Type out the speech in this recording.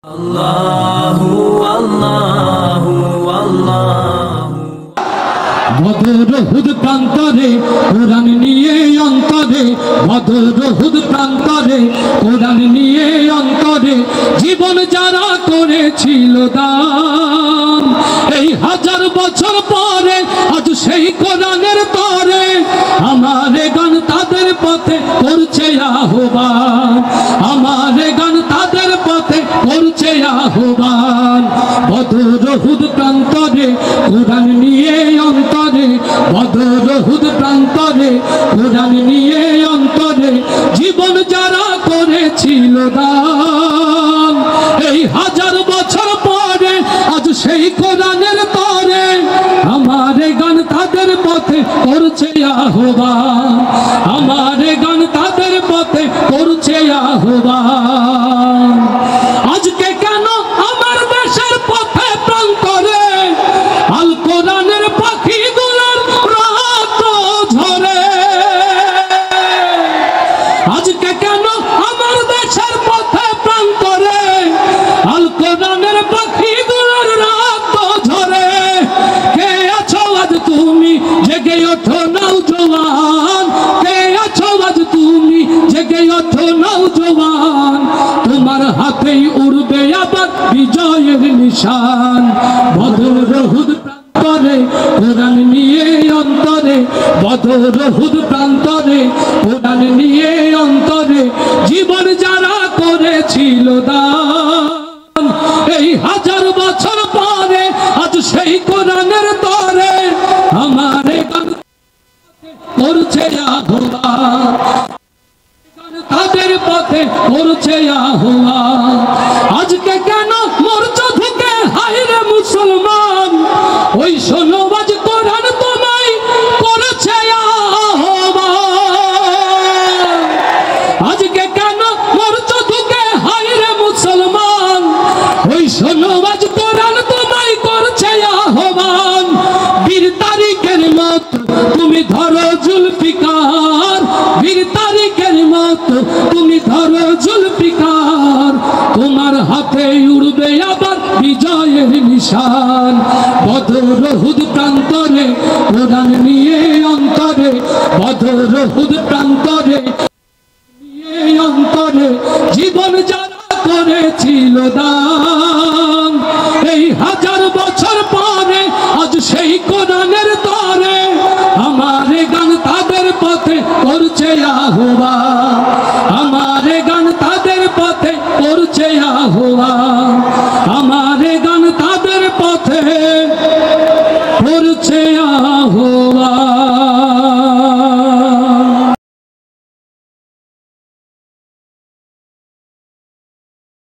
আল্লাহু আল্লাহু আল্লাহু বদর হুদ প্রান্তরে কোরআন নিয়ে অন্তরে, বদর হুদ প্রান্তরে কোরআন নিয়ে অন্তরে জীবন যারা করেছিল দান, এই হাজার বছর পরে আজ সেই কোরআনের তরে আমার গান তাদের পথে করছে আহ্বান, আমার গান তাদের পথে করছে আহ্বান। বদর হুদ প্রান্তরে কোরআন নিয়ে অন্তরে, বদর হুদ প্রান্তরে কোরআন নিয়ে অন্তরে জীবন যারা করেছিল দান, এই হাজার বছর পরে আজ সেই কোরআনের তরে আমার গান তাদের পথে করছে আহ্বান, আমার গান তাদের পথে করছে আহ্বান। আজকে কেন আমার দেশের পথে প্রান্তরে আল কোরআনের পাখিগুলোর রাত ঝরে, আজকে কেন আমার দেশের পথে প্রান্তরে আল কোরআনের পাখিগুলোর রাত ঝরে। কে আছো আজ তুমি জেগে ওঠো নওজোয়ান, কে আছো আজ তুমি জেগে ওঠো নওজোয়ান, তোমার হাতেই উড়বে আবার বিজয়ের নিশান। বদর হুদ প্রান্তরে কোরআন নিয়ে অন্তরে, বদর হুদ প্রান্তরে কোরআন নিয়ে অন্তরে জীবন যারা করেছিল দান, এই হাজার বছর পরে আজ সেই কোরআনের তরে আমার গান করছে আহ্বান, তাদের পথে করছে আহ্বান। আজকে কেন মরছো ঢুকে হায়রে মুসলমান, ওই শোনো আজ কোরআন তোমায় করছে আহ্বান। আজকে কেন মরছো ঢুকে হায়রে মুসলমান, ওই শোনো আজ কোরআন তোমায় করছে আহ্বান। বীর তারিখের মত তুমি ধরো জুলফিকার, বীর তারিখের মত তুমি ধরো জুলফিকার, তোমার হাতে উড়বে আবার বিজয়ের নিশান। বদর হুদ প্রান্তরে কোরআন নিয়ে অন্তরে, বদর হুদ প্রান্তরে নিয়ে অন্তরে জীবন যারা করেছিল দান, এই হাজার বছর পরে আজ সেই কোরআনের তরে আমার গান তাদের পথে করছে আহ্বান, আমার গান তাদের পথে করছে আহ্বান, আমার গান তাদের পথে করছে আহ্বান।